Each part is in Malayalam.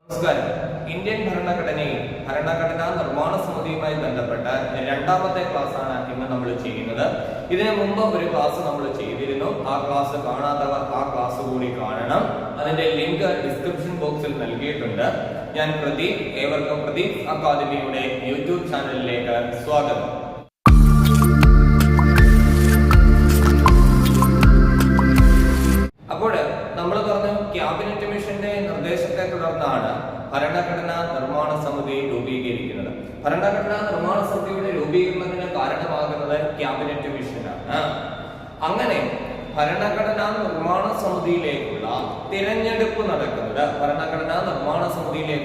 നമസ്കാരം. ഇന്ത്യൻ ഭരണഘടനാ നിർമ്മാണ സമിതിയുമായി ബന്ധപ്പെട്ട രണ്ടാമത്തെ ക്ലാസ്സാണ് ഇന്ന് നമ്മൾ ചെയ്യുന്നത്. ഇതിനു മുമ്പ് ഒരു ക്ലാസ് നമ്മൾ ചെയ്തിരുന്നു. ആ ക്ലാസ് കാണാത്തവർ ആ ക്ലാസ് കൂടി കാണണം. അതിന്റെ ലിങ്ക് ഡിസ്ക്രിപ്ഷൻ ബോക്സിൽ നൽകിയിട്ടുണ്ട്. ഞാൻ പ്രദീപ്. ഏവർക്കും പ്രദീപ് അക്കാദമിയുടെ യൂട്യൂബ് ചാനലിലേക്ക് സ്വാഗതം. അപ്പോൾ നമ്മൾ പറഞ്ഞു, ക്യാബിനറ്റ് മിഷന്റെ നിർദ്ദേശത്തെ തുടർന്നാണ് ഭരണഘടനാ നിർമ്മാണ സമിതി രൂപീകരിക്കുന്നത്. ഭരണഘടനാ നിർമ്മാണ സമിതിയുടെ രൂപീകരണത്തിന് കാരണമാകുന്നത് ക്യാബിനറ്റ് മിഷനാണ്. അങ്ങനെ ഭരണഘടനാ നിർമ്മാണ സമിതിയിലേക്കുള്ള തിരഞ്ഞെടുപ്പ് നടക്കുന്നത് 1946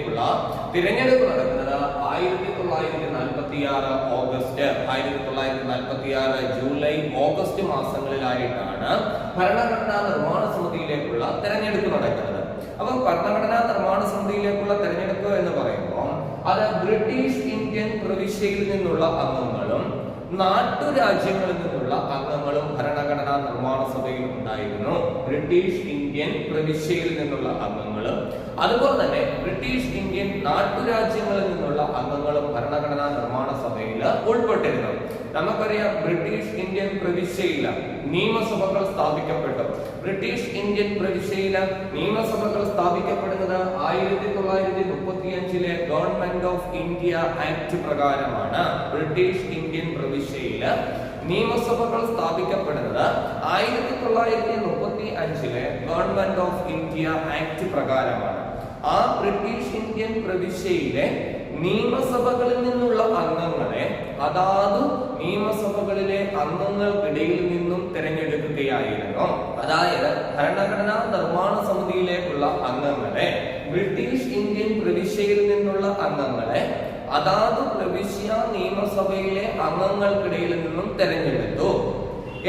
ഓഗസ്റ്റ്, 1946 ജൂലൈ, ഓഗസ്റ്റ് മാസങ്ങളിലായിട്ടാണ് ഭരണഘടനാ നിർമ്മാണ സമിതിയിലേക്കുള്ള തിരഞ്ഞെടുപ്പ് നടക്കുന്നത്. അപ്പൊ ഭരണഘടനാ നിർമ്മാണ സമിതിയിലേക്കുള്ള തിരഞ്ഞെടുപ്പ് എന്ന് പറയുമ്പോൾ അത് ബ്രിട്ടീഷ് ഇന്ത്യൻ പ്രവിശ്യയിൽ നിന്നുള്ള അംഗങ്ങളും നാട്ടുരാജ്യങ്ങളിൽ നിന്നുള്ള അംഗങ്ങളും ഭരണഘടനാ നിർമ്മാണ സഭയിൽ ഉണ്ടായിരുന്നു. ബ്രിട്ടീഷ് ഇന്ത്യൻ പ്രവിശ്യയിൽ നിന്നുള്ള അംഗങ്ങളും അതുപോലെ തന്നെ ബ്രിട്ടീഷ് ഇന്ത്യൻ നാട്ടുരാജ്യങ്ങളിൽ നിന്നുള്ള അംഗങ്ങളും ഭരണഘടനാ നിർമ്മാണ സഭയിൽ ഉൾപ്പെട്ടിരുന്നു. നമുക്കറിയാം, ബ്രിട്ടീഷ് ഇന്ത്യൻ പ്രവിശ്യയിൽ നിയമസഭകൾ സ്ഥാപിക്കപ്പെട്ടു. ബ്രിട്ടീഷ് ഇന്ത്യൻ പ്രവിശ്യയിൽ നിയമസഭകൾ സ്ഥാപിക്കപ്പെടുന്നത് 1935 ഗവൺമെന്റ് ഓഫ് ഇന്ത്യ ആക്ട് പ്രകാരമാണ്. ബ്രിട്ടീഷ് ഇന്ത്യൻ പ്രവിശ്യയിൽ നിയമസഭകൾ സ്ഥാപിക്കപ്പെടുന്നത് 1935 ഗവൺമെന്റ് ഓഫ് ഇന്ത്യ ആക്ട് പ്രകാരമാണ്. ആ ബ്രിട്ടീഷ് ഇന്ത്യൻ പ്രവിശ്യയിലെ നിയമസഭകളിൽ നിന്നുള്ള അംഗങ്ങളെ അതാത് നിയമസഭകളിലെ അംഗങ്ങൾക്കിടയിൽ നിന്നും തിരഞ്ഞെടുക്കുകയായിരുന്നു. അതായത് ഭരണഘടനാ നിർമ്മാണ സമിതിയിലേക്കുള്ള അംഗങ്ങളെ ബ്രിട്ടീഷ് ഇന്ത്യൻ പ്രവിശ്യയിൽ നിന്നുള്ള അംഗങ്ങളെ അതാത് പ്രവിശ്യ നിയമസഭയിലെ അംഗങ്ങൾക്കിടയിൽ നിന്നും തിരഞ്ഞെടുത്തു.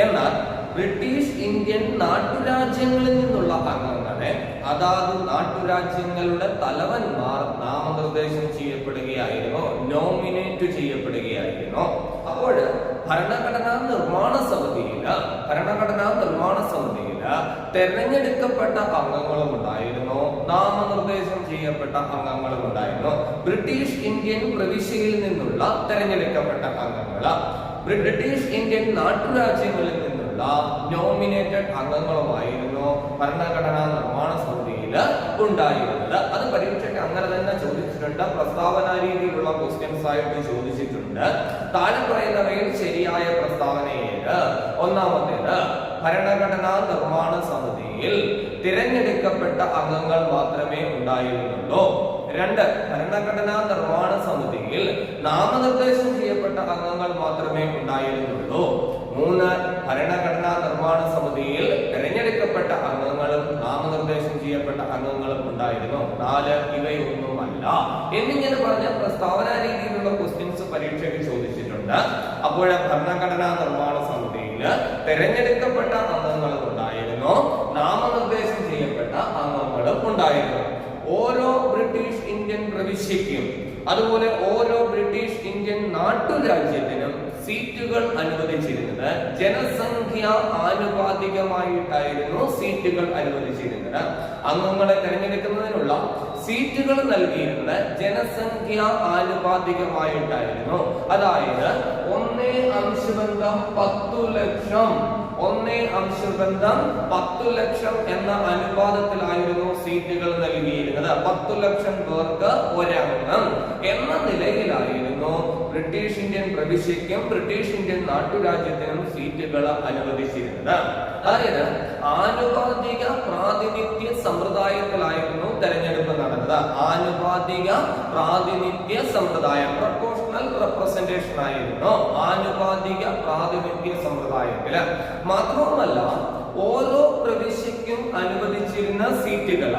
എന്നാൽ ബ്രിട്ടീഷ് ഇന്ത്യൻ നാട്ടുരാജ്യങ്ങളിൽ നിന്നുള്ള അംഗങ്ങളെ അതാത് നാട്ടുരാജ്യങ്ങളുടെ തലവന്മാർ നാമനിർദ്ദേശം ചെയ്യപ്പെടുകയായിരുന്നു, നോമിനേറ്റ് ചെയ്യപ്പെടുകയായിരുന്നു. അപ്പോൾ ഭരണഘടനാ നിർമ്മാണ സമിതിയിൽ തെരഞ്ഞെടുക്കപ്പെട്ട അംഗങ്ങളും ഉണ്ടായിരുന്നു, നാമനിർദ്ദേശം ചെയ്യപ്പെട്ട അംഗങ്ങളും ഉണ്ടായിരുന്നു. ബ്രിട്ടീഷ് ഇന്ത്യൻ പ്രവിശ്യയിൽ നിന്നുള്ള തെരഞ്ഞെടുക്കപ്പെട്ട അംഗങ്ങൾ, ബ്രിട്ടീഷ് ഇന്ത്യൻ നാട്ടുരാജ്യങ്ങളിൽ നിന്നുള്ള നോമിനേറ്റഡ് അംഗങ്ങളുമായിരുന്നു ഭരണഘടനാ നിർമ്മാണ സമിതിയിൽ ഉണ്ടായിരുന്നത്. അത് പരീക്ഷയ്ക്ക് അങ്ങനെ തന്നെ ചോദിച്ചിട്ടുണ്ട്. പ്രസ്താവന രീതിയിലുള്ള ക്വസ്റ്റ്യൻസ് ആയിട്ട് ചോദിച്ചിട്ടുണ്ട്. താഴെ പറയുന്നവയിൽ ശരിയായ പ്രസ്താവന ഏത്? ഒന്നാമത്തേത്, ഭരണഘടനാ നിർമ്മാണ സമിതിയിൽ തിരഞ്ഞെടുക്കപ്പെട്ട അംഗങ്ങൾ മാത്രമേ ഉണ്ടായിരുന്നുള്ളൂ. 2, ഭരണഘടനാ നിർമ്മാണ സമിതിയിൽ നാമനിർദ്ദേശം ചെയ്യപ്പെട്ട അംഗങ്ങൾ മാത്രമേ ഉണ്ടായിരുന്നുള്ളൂ. 3, ഭരണഘടനാ നിർമ്മാണ സമിതിയിൽ തിരഞ്ഞെടുക്കപ്പെട്ട അംഗങ്ങളും നാമനിർദ്ദേശം ചെയ്യപ്പെട്ട അംഗങ്ങളും ഉണ്ടായിരുന്നു. 4, ഇവയൊന്നുമല്ല എന്നിങ്ങനെ പറഞ്ഞ പ്രസ്താവന രീതിയിലുള്ള ക്വസ്റ്റ്യൻസ് പരീക്ഷയ്ക്ക് ചോദിച്ചിട്ടുണ്ട്. അപ്പോൾ ഭരണഘടനാ നിർമ്മാണ സമിതിയിൽ തിരഞ്ഞെടുക്കപ്പെട്ട അംഗങ്ങളും ഉണ്ടായിരുന്നു, നാമനിർദ്ദേശം ചെയ്യപ്പെട്ട അംഗങ്ങളും ഉണ്ടായിരുന്നു. ഓരോ ബ്രിട്ടീഷ് ഇന്ത്യൻ പ്രവിശ്യയ്ക്കും അതുപോലെ ഓരോ ബ്രിട്ടീഷ് ഇന്ത്യൻ നാട്ടുരാജ്യത്തിനും സീറ്റുകൾ അനുവദിച്ചിരുന്നത് ജനസംഖ്യ ആനുപാതികമായിട്ടായിരുന്നു സീറ്റുകൾ അനുവദിച്ചിരുന്നത്. അംഗങ്ങളെ തിരഞ്ഞെടുക്കുന്നതിനുള്ള സീറ്റുകൾ നൽകിയിരുന്നത് ജനസംഖ്യ ആനുപാതികമായിട്ടായിരുന്നു. അതായത് 1:10 ലക്ഷം 1:10 ലക്ഷം എന്ന അനുപാതത്തിലായിരുന്നു സീറ്റുകൾ നൽകിയിരുന്നത്. 10 ലക്ഷം പേർക്ക് ഒരംഗം എന്ന നിലയിലായിരുന്നു ബ്രിട്ടീഷ് ഇന്ത്യൻ പ്രവിശ്യയ്ക്കും ബ്രിട്ടീഷ് ഇന്ത്യൻ നാട്ടുരാജ്യത്തിനും സീറ്റുകൾ അനുവദിച്ചിരുന്നത്. അതായത് ആനുപാതിക പ്രാതിനിധ്യ സമ്പ്രദായത്തിലായിരുന്നു തെരഞ്ഞെടുപ്പ് നടന്നത്. ആനുപാതിക പ്രാതിനിധ്യ സമ്പ്രദായം, പ്രൊപ്പോർഷണൽ റെപ്രസെന്റേഷൻ ആയിരുന്നു ആനുപാതിക പ്രാതിനിധ്യ സമ്പ്രദായത്തില്. മാത്രവുമല്ല, ഓരോ പ്രവിശ്യയ്ക്കും അനുവദിച്ചിരുന്ന സീറ്റുകൾ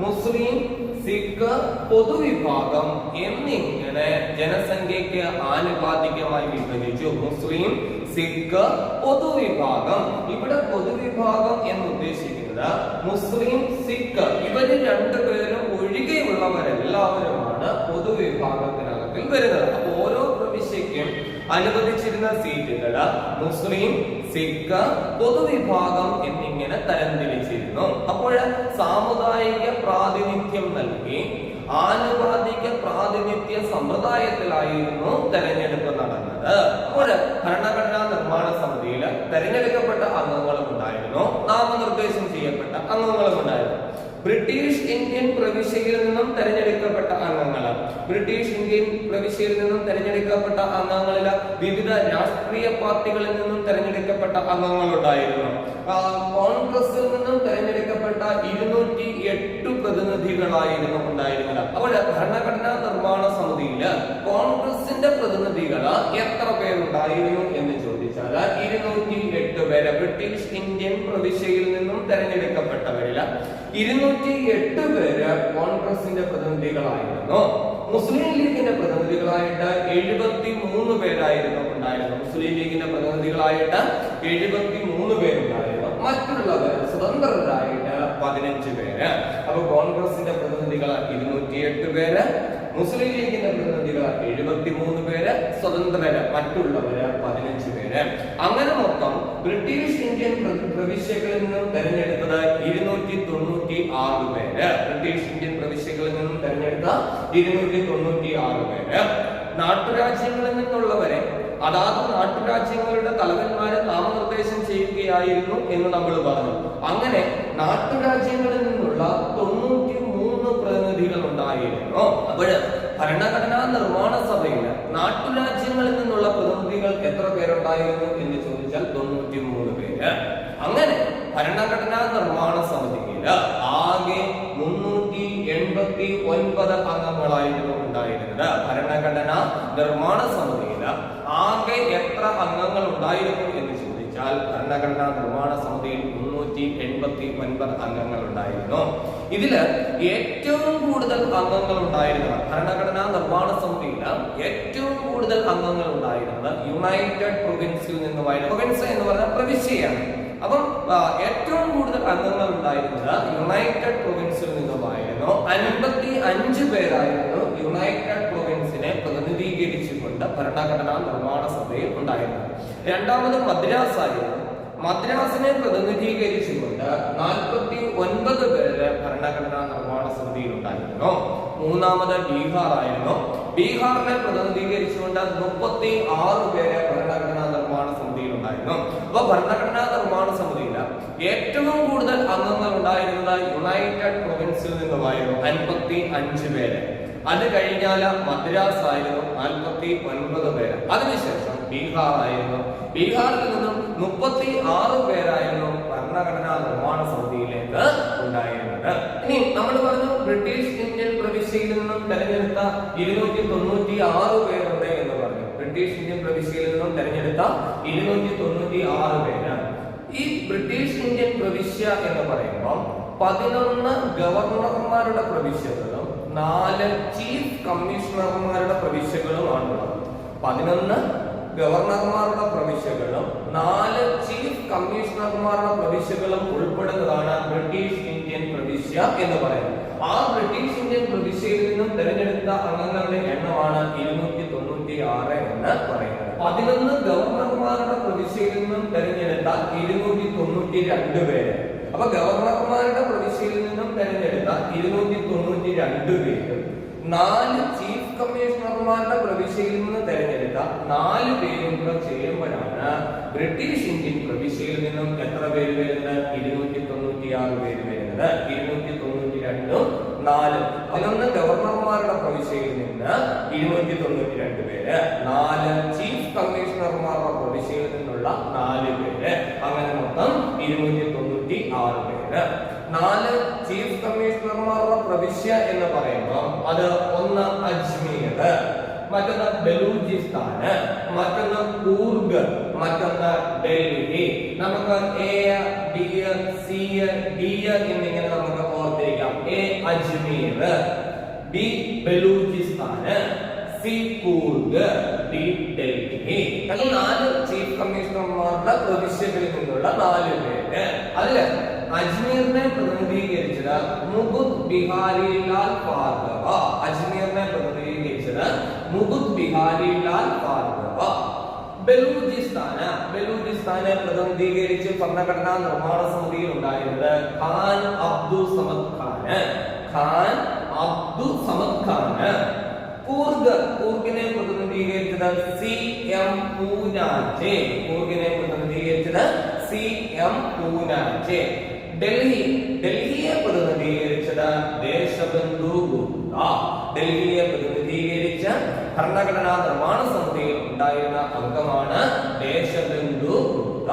മുസ്ലിം, സിഖ്, പൊതുവിഭാഗം എന്നിങ്ങനെ ജനസംഖ്യയ്ക്ക് ആനുപാതികമായി വിഭജിച്ചു. മുസ്ലിം, സിഖ്, പൊതുവിഭാഗം. ഇവിടെ പൊതുവിഭാഗം എന്ന് ഉദ്ദേശിക്കുന്നത് മുസ്ലിം, സിഖ് ഇവര് രണ്ടുപേരും ഒഴികെയുള്ളവരെല്ലാവരുമാണ് പൊതുവിഭാഗത്തിനകത്തിൽ വരുന്നത്. അപ്പൊ ഓരോ പ്രവിശ്യയ്ക്കും അനുവദിച്ചിരുന്ന സീറ്റുകൾ മുസ്ലിം, സിഖ്, പൊതുവിഭാഗം എന്നിങ്ങനെ തരംതിരിച്ചിരുന്നു. അപ്പോൾ സാമുദായിക പ്രാതിനിധ്യം നൽകി ആനുപാതിക പ്രാതിനിധ്യ സമ്പ്രദായത്തിലായിരുന്നു തെരഞ്ഞെടുപ്പ് നടന്നത്. അപ്പോൾ ഭരണഘടനാ നിർമ്മാണ സമിതിയിൽ തെരഞ്ഞെടുക്കപ്പെട്ട അംഗങ്ങളും ഉണ്ടായിരുന്നു, നാമനിർദ്ദേശം ചെയ്യപ്പെട്ട അംഗങ്ങളും ഉണ്ടായിരുന്നു. ബ്രിട്ടീഷ് ഇന്ത്യൻ പ്രവിശ്യയിൽ നിന്നും തെരഞ്ഞെടുക്കപ്പെട്ട അംഗങ്ങൾ, ബ്രിട്ടീഷ് ഇന്ത്യൻ പ്രവിശ്യയിൽ നിന്നും തെരഞ്ഞെടുക്കപ്പെട്ട അംഗങ്ങളിൽ വിവിധ രാഷ്ട്രീയ പാർട്ടികളിൽ നിന്നും തെരഞ്ഞെടുക്കപ്പെട്ട അംഗങ്ങളുണ്ടായിരുന്നു. കോൺഗ്രസിൽ നിന്നും തെരഞ്ഞെടുക്കപ്പെട്ട 208 പ്രതിനിധികളായിരുന്നു ഉണ്ടായിരുന്നത്. അപ്പോൾ ഭരണഘടനാ നിർമ്മാണ സമിതിയിൽ കോൺഗ്രസിന്റെ പ്രതിനിധികൾ എത്ര പേരുണ്ടായിരുന്നു എന്ന് ചോദിച്ചാൽ 208 പേര്. ബ്രിട്ടീഷ് ഇന്ത്യൻ പ്രവിശ്യയിൽ നിന്നും തെരഞ്ഞെടുക്കപ്പെട്ടവരിൽ 208 പേര് കോൺഗ്രസിന്റെ പ്രതിനിധികളായിരുന്നു. മുസ്ലിം ലീഗിന്റെ പ്രതിനിധികളായിട്ട് 73 പേരായിരുന്നു ഉണ്ടായിരുന്നത്. മുസ്ലിം ലീഗിന്റെ പ്രതിനിധികളായിട്ട് 73 പേരുണ്ടായിരുന്നു. മറ്റുള്ളവർ സ്വതന്ത്രരായിട്ട് 15 പേര്. അപ്പൊ കോൺഗ്രസിന്റെ പ്രതിനിധികൾ 208 പേര്, മുസ്ലിം ലീഗിന്റെ പ്രതിനിധികൾ 73 പേര്, സ്വതന്ത്രര് മറ്റുള്ളവര് 15 പേര്. അങ്ങനെ മൊത്തം ബ്രിട്ടീഷ് ഇന്ത്യൻ പ്രവിശ്യകളിൽ നിന്നും തെരഞ്ഞെടുത്തത് 296 പേര്. ബ്രിട്ടീഷ് ഇന്ത്യൻ പ്രവിശ്യകളിൽ നിന്നും തെരഞ്ഞെടുത്ത 296 പേര്. നാട്ടുരാജ്യങ്ങളിൽ നിന്നുള്ളവരെ അതാത് നാട്ടുരാജ്യങ്ങളുടെ തലവന്മാരെ നാമനിർദ്ദേശം ചെയ്യുകയായിരുന്നു എന്ന് നമ്മൾ പറഞ്ഞു. അങ്ങനെ നാട്ടുരാജ്യങ്ങളിൽ നിന്നുള്ള 93 പ്രതിനിധികൾ ഉണ്ടായിരുന്നു. അപ്പോൾ ഭരണഘടനാ നിർമ്മാണ സഭയിൽ നാട്ടുരാജ്യങ്ങളിൽ നിന്നുള്ള പ്രതിനിധികൾ എത്ര പേരുണ്ടായിരുന്നു എന്ന് ചോദിച്ചാൽ 93 പേര്. അങ്ങനെ ഭരണഘടനാ നിർമ്മാണ സമിതിയിൽ ആകെ 389 അംഗങ്ങളായിരുന്നു ഉണ്ടായിരുന്നത്. ഭരണഘടനാ നിർമ്മാണ സമിതിയിൽ ആകെ എത്ര അംഗങ്ങൾ ഉണ്ടായിരുന്നു എന്ന് ചോദിച്ചാൽ ഭരണഘടനാ നിർമ്മാണ സമിതിയിൽ 389 അംഗങ്ങൾ ഉണ്ടായിരുന്നു. ഇതില് ഏറ്റവും കൂടുതൽ അംഗങ്ങൾ ഉണ്ടായിരുന്നത് ഭരണഘടനാ നിർമ്മാണ സമിതിയിൽ ഏറ്റവും കൂടുതൽ അംഗങ്ങൾ ഉണ്ടായിരുന്നത് യുണൈറ്റഡ് പ്രൊവിൻസിൽ നിന്നുമായിരുന്നു. പ്രൊവിൻസ് എന്ന് പറഞ്ഞാൽ പ്രവിശ്യയാണ്. അപ്പം ഏറ്റവും കൂടുതൽ അംഗങ്ങൾ ഉണ്ടായിരുന്നത് യുണൈറ്റഡ് പ്രൊവിൻസിൽ നിന്നുമായിരുന്നു. 55 പേരായിരുന്നു യുണൈറ്റഡ് പ്രൊവിൻസിനെ പ്രതിനിധീകരിച്ചുകൊണ്ട് ഭരണഘടനാ നിർമ്മാണ സഭയിൽ ഉണ്ടായിരുന്നത്. രണ്ടാമത് മദ്രാസ് ആയിരുന്നു. മദ്രാസിനെ പ്രതിനിധീകരിച്ചുകൊണ്ട് 49 പേര് ഭരണഘടനാ നിർമ്മാണ സമിതിയിൽ ഉണ്ടായിരുന്നു. മൂന്നാമത് ബീഹാർ ആയിരുന്നു. ബീഹാറിനെ പ്രതിനിധീകരിച്ചുകൊണ്ട് 36 പേര് ഭരണഘടനാ നിർമ്മാണ സമിതിയിൽ ഉണ്ടായിരുന്നു. അപ്പൊ ഭരണഘടനാ നിർമ്മാണ സമിതിയിൽ ഏറ്റവും കൂടുതൽ അംഗങ്ങൾ ഉണ്ടായിരുന്നത് യുണൈറ്റഡ് പ്രൊവിൻസിൽ നിന്നുമായിരുന്നു, 55 പേര്. അത് കഴിഞ്ഞാൽ മദ്രാസ് ആയിരുന്നു, 49 പേര്. അതിനുശേഷം ബീഹാർ ആയിരുന്നു. ബീഹാറിൽ നിന്നും 36 പേരായിരുന്നു ഭരണഘടനാ നിർമ്മാണ സമിതിയിലേക്ക് ഉണ്ടായിരുന്നത്. ഇനി നമ്മൾ പറഞ്ഞു ബ്രിട്ടീഷ് ഇന്ത്യൻ പ്രവിശ്യയിൽ നിന്നും തെരഞ്ഞെടുത്ത 296 പേരുണ്ട് എന്ന് പറഞ്ഞു. ബ്രിട്ടീഷ് ഇന്ത്യൻ പ്രവിശ്യയിൽ നിന്നും തെരഞ്ഞെടുത്ത 296 പേര്. ഈ ബ്രിട്ടീഷ് ഇന്ത്യൻ പ്രവിശ്യ എന്ന് പറയുമ്പോൾ 11 ഗവർണർമാരുടെ പ്രവിശ്യകളും 4 ചീഫ് കമ്മീഷണർമാരുടെ പ്രവിശ്യകളുമാണുള്ളത്. 11 ഗവർണർമാരുടെ പ്രവിശ്യകളും 4 ചീഫ് കമ്മീഷണർമാരുടെ പ്രവിശ്യകളും ഉൾപ്പെടുന്നതാണ് ബ്രിട്ടീഷ് ഇന്ത്യൻ പ്രവിശ്യ എന്ന് പറയുന്നത്. ആ ബ്രിട്ടീഷ് ഇന്ത്യൻ പ്രവിശ്യയിൽ നിന്നും തെരഞ്ഞെടുത്ത അംഗങ്ങളുടെ എണ്ണമാണ് 296 എന്ന് പറയുന്നത്. 11 ഗവർണർമാരുടെ പ്രവിശ്യയിൽ നിന്നും തെരഞ്ഞെടുത്ത 292 പേര്. അപ്പൊ ഗവർണർമാരുടെ പ്രവിശ്യയിൽ നിന്നും തെരഞ്ഞെടുത്ത 292 പേരും 4 ചീഫ് കമ്മീഷണർമാരുടെ പ്രവിശ്യയിൽ നിന്ന് തെരഞ്ഞെടുത്ത 4 പേരും കൂടെ ചേരുമ്പോഴാണ് ബ്രിട്ടീഷ് ഇന്ത്യൻ പ്രവിശ്യയിൽ നിന്നും എത്ര പേര് വരുന്നത്? 296 പേര് വരുന്നത്. 292 4 11 ഗവർണർമാരുടെ പ്രവിശ്യയിൽ നിന്ന് 292 പേര്, 4 ചീഫ് കമ്മീഷണർമാരുടെ പ്രവിശ്യയിൽ നിന്നുള്ള 4 പേര്, അങ്ങനെ മൊത്തം 296 പേര്. 4 ചീഫ് കമ്മീഷണർമാരുടെ പ്രവിശ്യ എന്ന് പറയുമ്പോൾ അത് ഒന്ന് അജ്മീർ, മറ്റൊന്ന് ബലൂചിസ്ഥാന്, മറ്റൊന്ന് കൂർഗ്, മറ്റൊന്ന് ഡൽഹി. നമുക്ക് എ ബി സി ഡി എന്നിങ്ങനെ നമുക്ക് ഓർത്തിരിക്കാം. A Ajmer, B Baluchistan, C Coorg, D Delhi. 4 chief കമ്മീഷണർമാരുടെ പ്രവിശ്യകളിൽ നിന്നുള്ള 4 പേര്. അതില് അജ്മീറിനെ പ്രതിനിധീകരിച്ചത് മുകുത് ബിഹാരി ലാൽ ഭാർഗവ. അജ്മീറിനെ പ്രതിനിധീകരിച്ചത് മുകുത് ബിഹാരി ലാൽ ഭാർഗവ. ബലൂചിസ്ഥാനെ പ്രതിനിധീകരിച്ച് ഭരണഘടനാ നിർമ്മാണ സമിതിയിൽ ഉണ്ടായിരുന്നത് ഖാൻ അബ്ദുൾ സമദ് ഖാന്. കൂർഗിനെ പ്രതിനിധീകരിച്ചത് CM പൂനാച്ചെ. ഡൽഹിയെ പ്രതിനിധീകരിച്ചത് ദേശബന്ധു ഗുപ്ത. ഡൽഹിയെ പ്രതിനിധീകരിച്ച ഭരണഘടനാ നിർമ്മാണ സമിതിയിൽ ഉണ്ടായിരുന്ന അംഗമാണ് ദേശബന്ധു ഗുപ്ത.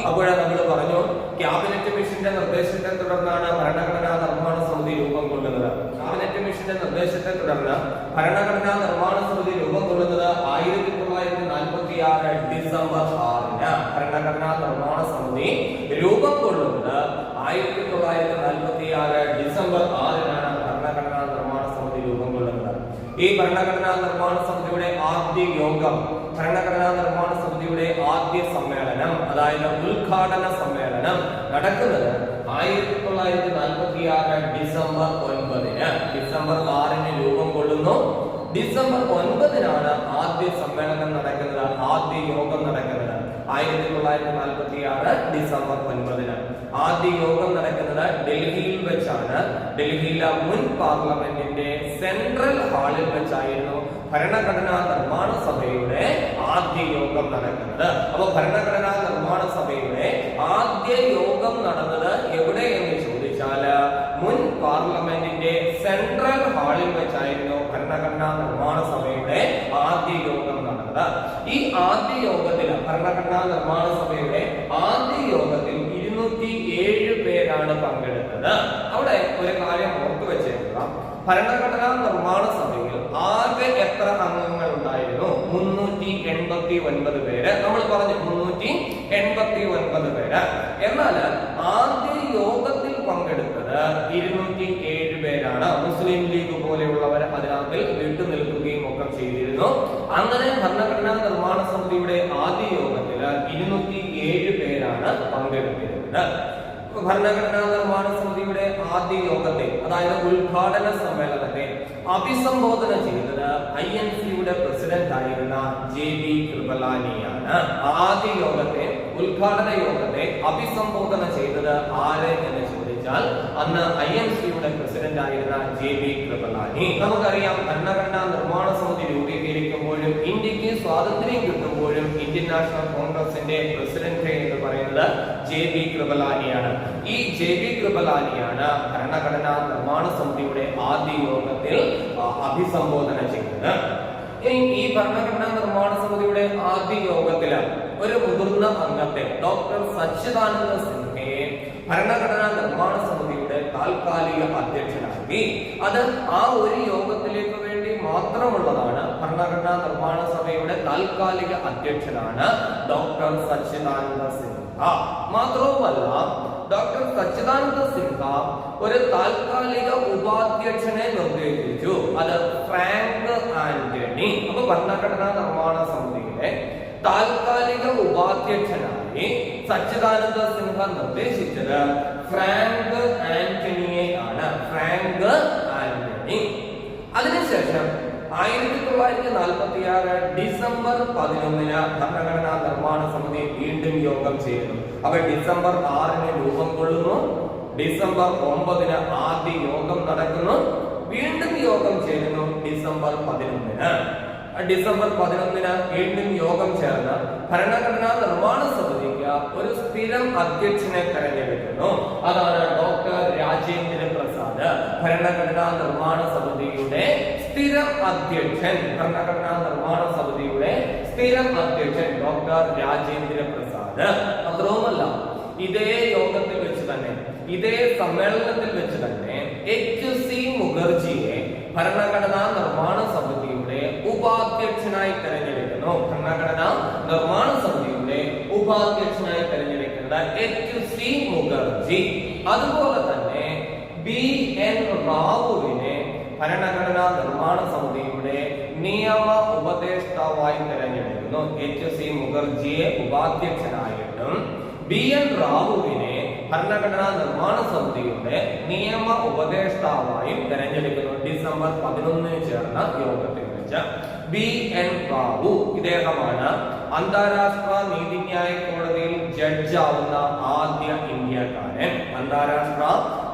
അപ്പോൾ നമ്മൾ പറഞ്ഞു ക്യാബിനറ്റ് മിഷന്റെ നിർദ്ദേശത്തെ തുടർന്നാണ് ഭരണഘടനാ നിർമ്മാണ സമിതി രൂപം കൊള്ളുന്നത്. ക്യാബിനറ്റ് മിഷന്റെ നിർദ്ദേശത്തെ തുടർന്ന് ഭരണഘടനാ നിർമ്മാണ സമിതി രൂപം കൊള്ളുന്നത് 1946 ഡിസംബർ 6-ന്. ഭരണഘടനാ നിർമ്മാണ സമിതി രൂപം കൊള്ളുന്നത് 1946 ഡിസംബർ 6-നാണ് ഭരണഘടനാ നിർമ്മാണ സമിതി രൂപം കൊള്ളുന്നത്. ഈ ഭരണഘടനാ നിർമ്മാണ സമിതിയുടെ ആദ്യ യോഗം, ഭരണഘടനാ നിർമ്മാണ സമിതിയുടെ ആദ്യ സമ്മേളനം, അതായത് ഉദ്ഘാടന സമ്മേളനം നടക്കുന്നത് 1946 ഡിസംബർ 9-ന്. ഡിസംബർ 6-ന് രൂപം കൊള്ളുന്നു. ഡിസംബർ 9-നാണ് ആദ്യ സമ്മേളനം നടക്കുന്നത്, ആദ്യ യോഗം നടക്കുന്നത്. 1946 ഡിസംബർ 9-ന് ആദ്യ യോഗം നടക്കുന്നത് ഡൽഹിയിൽ വെച്ചാണ്. ഡൽഹിയിലെ മുൻ പാർലമെന്റിന്റെ സെൻട്രൽ ഹാളിൽ വെച്ചായിരുന്നു ഭരണഘടനാ നിർമ്മാണ സഭയുടെ ആദ്യ യോഗം നടക്കുന്നത്. അപ്പൊ ഭരണഘടനാ നിർമ്മാണ സഭയുടെ ആദ്യ യോഗം നടന്നത് എവിടെ എന്ന് ചോദിച്ചാൽ മുൻ പാർലമെന്റിന്റെ സെൻട്രൽ ഹാളിൽ വെച്ചായിരുന്നു ഭരണഘടനാ നിർമ്മാണ സഭയുടെ ആദ്യ യോഗം നടന്നത്. ഈ ആദ്യ യോഗത്തിൽ, ഭരണഘടനാ നിർമ്മാണ സഭയുടെ ആദ്യ യോഗത്തിൽ 207 പേരാണ് പങ്കെടുത്തത്. അവിടെ ഒരു കാര്യം ഓർത്തു വെച്ചേക്കുക, ഭരണഘടനാ നിർമ്മാണ സഭയിൽ ആകെ എത്ര അംഗങ്ങൾ ഉണ്ടായിരുന്നു? 389 പേര്. നമ്മൾ പറഞ്ഞു 389 പേര്. എന്നാൽ ആദ്യ യോഗത്തിൽ പങ്കെടുത്തത് 207 പേരാണ്. മുസ്ലിം ലീഗ് പോലെയുള്ളവർ അതിനകത്തിൽ വിട്ടുനിൽക്കുകയും ഒക്കെ ചെയ്തിരുന്നു. അങ്ങനെ ഭരണഘടനാ നിർമ്മാണ സമിതിയുടെ ആദ്യ യോഗത്തിൽ 207 പേരാണ് പങ്കെടുത്തിരുന്നത്. ഭരണഘടനാ നിർമ്മാണ സമിതിയുടെ ആദ്യ യോഗത്തെ, അതായത് ഉദ്ഘാടന സമ്മേളനത്തെ അഭിസംബോധന ചെയ്തത് INC-യുടെ പ്രസിഡന്റ് ആയിരുന്ന JB കൃപലാനിയാണ്. ആദ്യ യോഗത്തെ, ഉദ്ഘാടന യോഗത്തെ അഭിസംബോധന ചെയ്തത് ആര് എന്ന് ചോദിച്ചാൽ അന്ന് INC-യുടെ പ്രസിഡന്റ് ആയിരുന്ന JB കൃപലാനി. നമുക്കറിയാം, ഭരണഘടനാ നിർമ്മാണ സമിതി രൂപീകരിക്കുമ്പോഴും ഇന്ത്യക്ക് സ്വാതന്ത്ര്യം കിട്ടുമ്പോഴും ഇന്ത്യൻ നാഷണൽ കോൺഗ്രസിന്റെ പ്രസിഡന്റ് എന്ന് പറയുന്നത് JB കൃപലാനിയാണ്. ഈ JB കൃപലാനിയാണ് ഭരണഘടനാ നിർമ്മാണ സമിതിയുടെ ആദ്യ യോഗത്തിൽ അഭിസംബോധന ചെയ്തത്. ഈ ഭരണഘടനാ നിർമ്മാണ സമിതിയുടെ ആദ്യ യോഗത്തില് ഒരു മുതിർന്ന അംഗത്തെ, ഡോക്ടർ സച്ചിദാനന്ദ സിൻഹയെ ഭരണഘടനാ നിർമ്മാണ സമിതിയുടെ താൽക്കാലിക അധ്യക്ഷനാക്കി. അത് ആ ഒരു യോഗത്തിലേക്ക് വേണ്ടി മാത്രമുള്ളതാണ്. ഭരണഘടനാ നിർമ്മാണ സഭയുടെ താൽക്കാലിക അധ്യക്ഷനാണ് ഡോക്ടർ സച്ചിദാനന്ദ സിൻഹ. മാത്രവുമല്ല, ഡോക്ടർ സച്ചിദാനന്ദ സിൻഹ ഒരു താൽക്കാലിക ഉപാധ്യക്ഷനെ നിർദ്ദേശിച്ചു. അത് ഫ്രാങ്ക് ആന്റണി. അപ്പൊ ഭരണഘടനാ നിർമ്മാണ സമിതിയിലെ താൽക്കാലിക ഉപാധ്യക്ഷനായി സച്ചിദാനന്ദ സിൻഹ നിർദ്ദേശിച്ചത് ഫ്രാങ്ക് ആന്റണിയെ ആണ്. ഫ്രാങ്ക് ആന്റണി. അതിനുശേഷം 1946 ഡിസംബർ 11-ന് ഭരണഘടനാ നിർമ്മാണ സമിതി വീണ്ടും യോഗം ചേരുന്നു. അപ്പൊ ഡിസംബർ 6-ന് രൂപം കൊള്ളുന്നു. ഡിസംബർ 9-ന് ആദ്യ യോഗം നടക്കുന്നു. വീണ്ടും യോഗം ചേരുന്നു ഡിസംബർ 11-ന്. ഡിസംബർ 11-ന് വീണ്ടും യോഗം ചേർന്ന് ഭരണഘടനാ നിർമ്മാണ സമിതിക്ക് ഒരു സ്ഥിരം അധ്യക്ഷനെ തെരഞ്ഞെടുക്കുന്നു. അതാണ് ഡോക്ടർ രാജേന്ദ്ര പ്രസാദ്. ഭരണഘടനാ നിർമ്മാണ സമിതിയുടെ സ്ഥിരം അധ്യക്ഷൻ, ഭരണഘടനാ നിർമ്മാണ സമിതിയുടെ സ്ഥിരം അധ്യക്ഷൻ ഡോക്ടർ രാജേന്ദ്ര പ്രസാദ്. മാത്രവുമല്ല, ഇതേ യോഗത്തിൽ വെച്ച് തന്നെ, ഇതേ സമ്മേളനത്തിൽ വെച്ച് തന്നെ HC മുഖർജിയെ ഭരണഘടനാ നിർമ്മാണ സമിതിയുടെ ഉപാധ്യക്ഷനായി തെരഞ്ഞെടുക്കുന്നു. ഭരണഘടനാ നിർമ്മാണ സമിതിയുടെ ഉപാധ്യക്ഷനായി തെരഞ്ഞെടുക്കുന്നത് HC മുഖർജി. അതുപോലെ തന്നെ BN റാവുവിനെ ഭരണഘടനാ നിർമ്മാണ സമിതിയുടെ നിയമ ഉപദേഷ്ടാവായി തെരഞ്ഞെടുക്കുന്നു. HC മുഖർജിയെ ഉപാധ്യക്ഷനായിട്ടും BN റാവുവിനെ ഭരണഘടനാ നിർമ്മാണ സമിതിയുടെ നിയമ ഉപദേഷ്ടാവായും തെരഞ്ഞെടുക്കുന്നു. ഡിസംബർ 11 ചേർന്ന യോഗത്തിൽ വെച്ച് BN റാവു ഇദ്ദേഹമാണ് അന്താരാഷ്ട്ര നീതിന്യായ കോടതിയിൽ ജഡ്ജാവുന്ന ആദ്യ ഇന്ത്യക്കാരൻ. അന്താരാഷ്ട്ര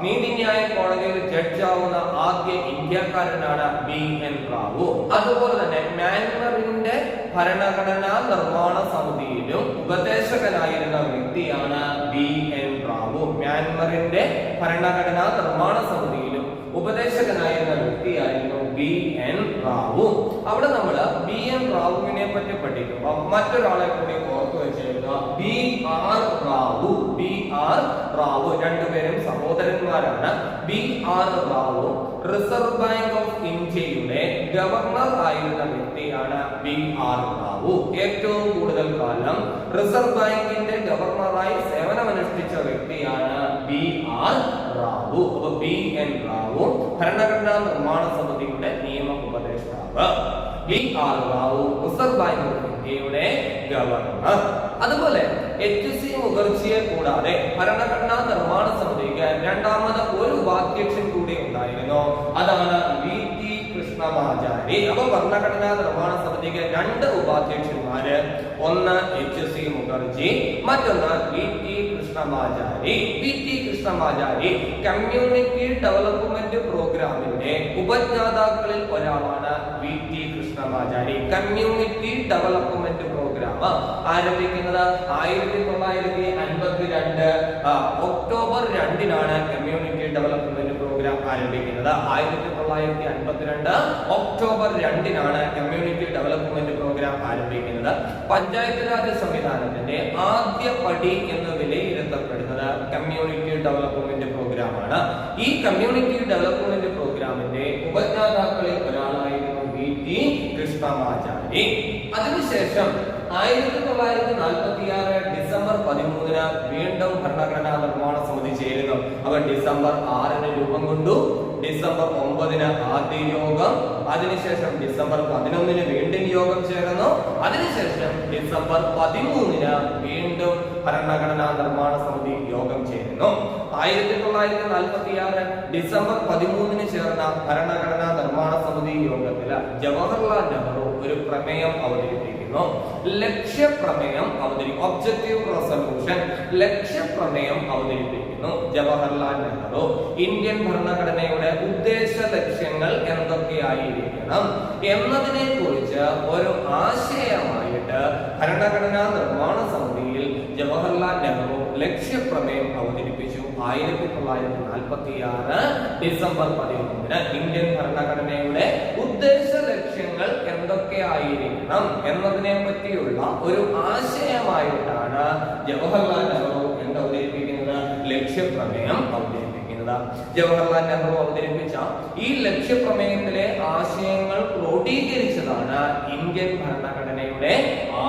നീതിന്യായ കോടതിയിൽ ജഡ്ജാവുന്ന ആദ്യ ഇന്ത്യക്കാരനാണ് BN റാവു. അതുപോലെ തന്നെ മ്യാൻമറിന്റെ ഭരണഘടനാ നിർമ്മാണ സമിതിയിലും ഉപദേശകനായിരുന്ന വ്യക്തിയാണ് BN റാവു. മ്യാൻമറിന്റെ ഭരണഘടനാ നിർമ്മാണ സമിതിയിലും ഉപദേശകനായിരുന്ന വ്യക്തിയായിരുന്നു BN റാവു. അവിടെ നമ്മൾ BN റാവുവിനെ പറ്റി പഠിക്കുമ്പോൾ മറ്റൊരാളെ കൂടി ഓർത്തു വെച്ചിരുന്ന BR റാവു. BR റാവു രണ്ടുപേരും സഹോദരന്മാരാണ്. BR Rao reserve bank of ഇന്ത്യയുടെ ഗവർണർ ആയിരുന്ന വ്യക്തിയാണ് BR റാവു. ഏറ്റവും കൂടുതൽ കാലം റിസർവ് ബാങ്കിന്റെ ഗവർണറായി സേവനമനുഷ്ഠിച്ച വ്യക്തിയാണ് BR റാവു. അപ്പോൾ BN റാവു ഭരണഘടനാ നിർമ്മാണ സമിതിയുടെ നിയമ ഉപദേഷ്ടാവ്. BR Rao reserve bank of ഇന്ത്യയുടെ ഗവർണർ. അതുപോലെ HC മുഖർജിയെ കൂടാതെ ഭരണഘടനാ നിർമ്മാണ സമിതിക്ക് രണ്ടാമത് ഒരു ഉപാധ്യക്ഷൻ കൂടി ഉണ്ടായിരുന്നു. അതാണ് VT കൃഷ്ണമാചാരി. അപ്പൊ ഭരണഘടനാ നിർമ്മാണ സമിതിക്ക് രണ്ട് ഉപാധ്യക്ഷന്മാര്, ഒന്ന് HC മുഖർജി, മറ്റൊന്ന് VT Krishnamachari. VT Krishnamachari community development പ്രോഗ്രാമിന്റെ ഉപജ്ഞാതാക്കളിൽ ഒരാളാണ്. VT Krishnamachari community development programme ആരംഭിക്കുന്നത് 1952 ഒക്ടോബർ 2-നാണ് കമ്മ്യൂണിറ്റി ഡെവലപ്മെന്റ് പ്രോഗ്രാം ആരംഭിക്കുന്നത്. 1952 ഒക്ടോബർ 2-നാണ് കമ്മ്യൂണിറ്റി ഡെവലപ്മെന്റ് പ്രോഗ്രാം ആരംഭിക്കുന്നത്. പഞ്ചായത്ത് രാജ് സംവിധാനത്തിന്റെ ആദ്യ പടി എന്ന് വിലയിരുത്തപ്പെടുന്നത് കമ്മ്യൂണിറ്റി ഡെവലപ്മെന്റ് പ്രോഗ്രാമാണ്. ഈ കമ്മ്യൂണിറ്റി ഡെവലപ്മെന്റ് പ്രോഗ്രാമിന്റെ ഉപജ്ഞാതാക്കളിൽ ഒരാളായിരുന്നു VT കൃഷ്ണമാചാരി. അതിനുശേഷം 1946 ഡിസംബർ 13-ന് വീണ്ടും ഭരണഘടനാ നിർമ്മാണ സമിതി ചേരുന്നു. അവർ ഡിസംബർ 6-ന് രൂപം കൊണ്ടു. ഡിസംബർ 9-ന് ആദ്യ യോഗം, അതിനുശേഷം ഡിസംബർ 11-ന് വീണ്ടും യോഗം ചേർന്നു. അതിനുശേഷം ഡിസംബർ 13-ന് വീണ്ടും ഭരണഘടനാ നിർമ്മാണ സമിതി യോഗം ചേരുന്നു. 1946 ഡിസംബർ 13-ന് ചേർന്ന ഭരണഘടനാ നിർമ്മാണ സമിതി യോഗത്തിൽ ജവഹർലാൽ നെഹ്റു ഒരു പ്രമേയം അവതരിപ്പിക്കുന്നു. ലക്ഷ്യപ്രമേയം ഒബ്ജക്റ്റീവ് റെസൊല്യൂഷൻ ലക്ഷ്യപ്രമേയം അവതരിപ്പിക്കുന്നു. ജവഹർലാൽ നെഹ്റു ഇന്ത്യൻ ഭരണഘടനയുടെ ഉദ്ദേശ ലക്ഷ്യങ്ങൾ എന്തൊക്കെയായിരിക്കണം എന്നതിനെ കുറിച്ച് ഒരു ആശയമായിട്ട് ഭരണഘടനാ നിർമ്മാണ സമിതിയിൽ ജവഹർലാൽ നെഹ്റു ലക്ഷ്യപ്രമേയം അവതരിപ്പിച്ചു. 1946 ഡിസംബർ 13-ന് ഇന്ത്യൻ ഭരണഘടനയുടെ ഉദ്ദേശ ലക്ഷ്യങ്ങൾ എന്തൊക്കെയായിരിക്കണം എന്നതിനെ പറ്റിയുള്ള ഒരു ആശയമായിട്ടാണ് ജവഹർലാൽ നെഹ്റു അവതരിപ്പിക്കുന്നത് ലക്ഷ്യപ്രമേയം അവതരിപ്പിക്കുന്നത്. ജവഹർലാൽ നെഹ്റു അവതരിപ്പിച്ച ഈ ലക്ഷ്യപ്രമേയത്തിലെ ആശയങ്ങൾ ക്രോഡീകരിച്ചതാണ് ഇന്ത്യൻ ഭരണഘടനയുടെ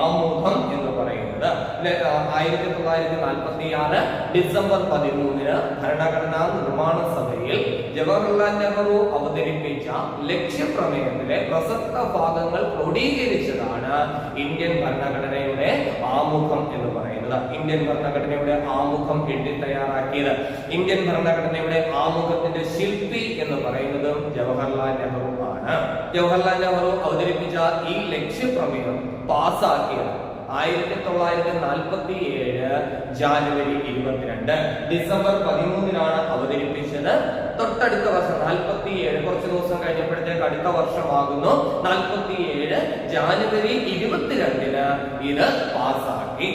ആമുഖം എന്ന് പറയുന്നത്. 1946 ഡിസംബർ 13-ന് ഭരണഘടനാ നിർമ്മാണ സഭയിൽ ജവഹർലാൽ നെഹ്റു അവതരിപ്പിച്ച ലക്ഷ്യപ്രമേയത്തിലെ പ്രസക്ത ഭാഗങ്ങൾ ക്രോഡീകരിച്ചതാണ് ഇന്ത്യൻ ഭരണഘടനയുടെ ആമുഖം എന്ന് പറയുന്നത്. ഇന്ത്യൻ ഭരണഘടനയുടെ ആമുഖം എഴുതി തയ്യാറാക്കിയത്, ഇന്ത്യൻ ഭരണഘടനയുടെ ആമുഖത്തിന്റെ ശില്പി എന്ന് പറയുന്നതും ജവഹർലാൽ നെഹ്റു ആണ്. ജവഹർലാൽ നെഹ്റു അവതരിപ്പിച്ച ഈ ലക്ഷ്യപ്രമേയം പാസാക്കിയത് 1947 ജാനുവരി 22. ഡിസംബർ 13-നാണ് അവതരിപ്പിച്ചത്. തൊട്ടടുത്ത വർഷം 47 കുറച്ച് ദിവസം കഴിഞ്ഞപ്പോഴത്തേക്ക് അടുത്ത വർഷമാകുന്നു. 47 ജാനുവരി 22-ന് ഇത് പാസാക്കി.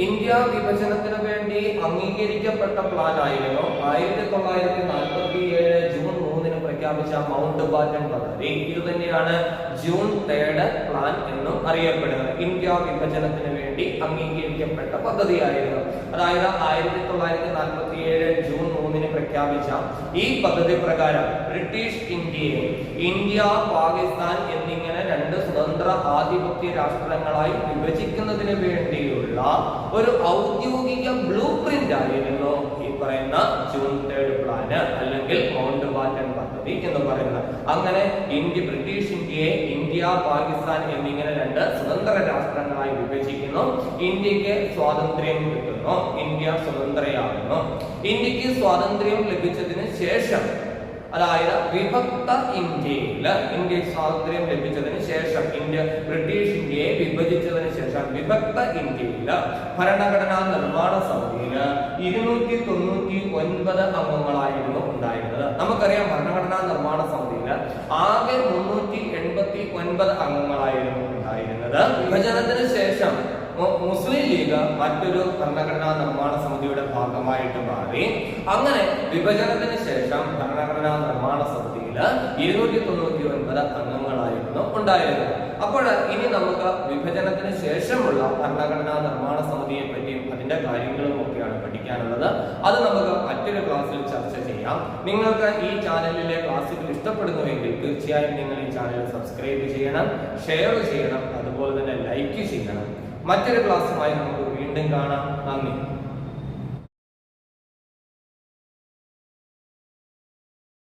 ഇന്ത്യ വിഭജനത്തിന് വേണ്ടി അംഗീകരിക്കപ്പെട്ട പ്ലാൻ ആയിരുന്നു 1947 ജൂൺ 3-ന് പ്രഖ്യാപിച്ച മൗണ്ട് ബാറ്റൻ പദ്ധതി. ഇത് തന്നെയാണ് ജൂൺ 3 പ്ലാൻ എന്നും അറിയപ്പെടുന്നത്. ഇന്ത്യ വിഭജനത്തിന് വേണ്ടി അംഗീകരിക്കപ്പെട്ട പദ്ധതിയായിരുന്നു. അതായത് 1947 ജൂൺ 3-ന് പ്രഖ്യാപിച്ച ഈ പദ്ധതി പ്രകാരം ബ്രിട്ടീഷ് ഇന്ത്യയെ ഇന്ത്യ, പാകിസ്ഥാൻ എന്നിങ്ങനെ രണ്ട് സ്വതന്ത്ര ആധിപത്യ രാഷ്ട്രങ്ങളായി വിഭജിക്കുന്നതിന് വേണ്ടിയുള്ള ഒരു ഔദ്യോഗിക ബ്ലൂ പ്രിന്റ് ആയിരുന്നു ഈ പറയുന്ന ജൂൺ 3 പ്ലാന് അല്ലെങ്കിൽ മൗണ്ട് ബാറ്റൻ പദ്ധതി എന്ന് പറയുന്നത്. അങ്ങനെ ബ്രിട്ടീഷ് ഇന്ത്യയെ ഇന്ത്യ, പാകിസ്ഥാൻ എന്നിങ്ങനെ രണ്ട് സ്വതന്ത്ര രാഷ്ട്രങ്ങളായി വിഭജിക്കുന്നു. ഇന്ത്യക്ക് സ്വാതന്ത്ര്യം കിട്ടുന്നു. ലഭിക്കുന്നു, ഇന്ത്യ സ്വതന്ത്രയാകുന്നു. ഇന്ത്യക്ക് സ്വാതന്ത്ര്യം ലഭിച്ചതിന് ശേഷം, അതായത് വിഭക്ത ഇന്ത്യയിൽ, ഇന്ത്യ സ്വാതന്ത്ര്യം ലഭിച്ചതിന് ശേഷം, ബ്രിട്ടീഷ് ഇന്ത്യയെ വിഭജിച്ചതിന് ശേഷം വിഭക്ത ഇന്ത്യയിൽ ഭരണഘടനാ നിർമ്മാണ സമിതിയിൽ 299 അംഗങ്ങളായിരുന്നു ഉണ്ടായിരുന്നത്. നമുക്കറിയാം ഭരണഘടനാ നിർമ്മാണ സമിതിയിൽ ആകെ 389 അംഗങ്ങളായിരുന്നു ഉണ്ടായിരുന്നത്. വിഭജനത്തിന് ശേഷം മുസ്ലിം ലീഗ് മറ്റൊരു ഭരണഘടനാ നിർമ്മാണ സമിതിയുടെ ഭാഗമായിട്ട് മാറി. അങ്ങനെ വിഭജനത്തിന് ശേഷം ഭരണഘടനാ നിർമ്മാണ സമിതിയിൽ 299 അംഗങ്ങളായിരുന്നു ഉണ്ടായിരുന്നത്. അപ്പോൾ ഇനി നമുക്ക് വിഭജനത്തിന് ശേഷമുള്ള ഭരണഘടനാ നിർമ്മാണ സമിതിയെ പറ്റിയും അതിന്റെ കാര്യങ്ങളും ഒക്കെയാണ് പഠിക്കാനുള്ളത്. അത് നമുക്ക് മറ്റൊരു ക്ലാസ്സിൽ ചർച്ച ചെയ്യാം. നിങ്ങൾക്ക് ഈ ചാനലിലെ ക്ലാസ്സുകൾ ഇഷ്ടപ്പെടുന്നുവെങ്കിൽ തീർച്ചയായും നിങ്ങൾ ഈ ചാനൽ സബ്സ്ക്രൈബ് ചെയ്യണം, ഷെയർ ചെയ്യണം, അതുപോലെ തന്നെ ലൈക്ക് ചെയ്യണം. മറ്റൊരു ക്ലാസ്സുമായി നമുക്ക് വീണ്ടും കാണാം. നന്ദി.